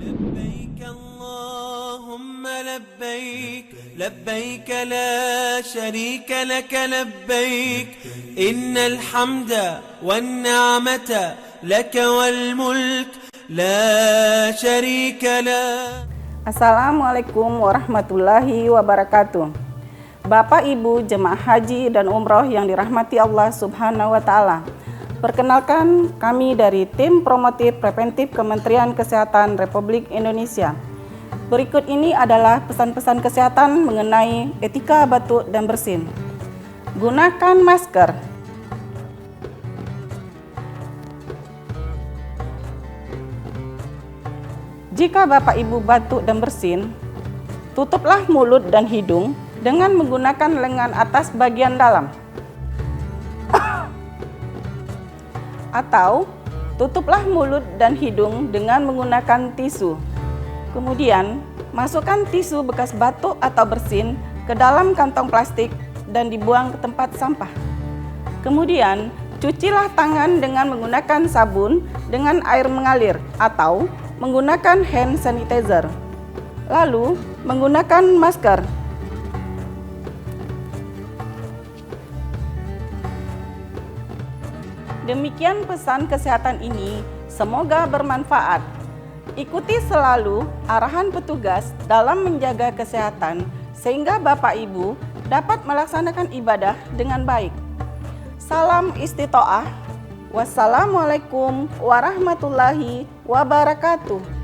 لبيك اللهم لبيك لبيك لا شريك لك لبيك إن الحمد والنعمة لك والملك لا شريك له. Assalamualaikum warahmatullahi wabarakatuh. Bapak Ibu jemaah haji dan umroh yang dirahmati Allah Subhanahu wa Ta'ala. Perkenalkan, kami dari tim promotif preventif Kementerian Kesehatan Republik Indonesia. Berikut ini adalah pesan-pesan kesehatan mengenai etika batuk dan bersin. Gunakan masker. Jika Bapak Ibu batuk dan bersin, tutuplah mulut dan hidung dengan menggunakan lengan atas bagian dalam. Atau tutuplah mulut dan hidung dengan menggunakan tisu. Kemudian, masukkan tisu bekas batuk atau bersin ke dalam kantong plastik dan dibuang ke tempat sampah. Kemudian, cucilah tangan dengan menggunakan sabun dengan air mengalir atau menggunakan hand sanitizer. Lalu, menggunakan masker. Demikian pesan kesehatan ini, semoga bermanfaat. Ikuti selalu arahan petugas dalam menjaga kesehatan sehingga Bapak Ibu dapat melaksanakan ibadah dengan baik. Salam istitoah. Wassalamualaikum warahmatullahi wabarakatuh.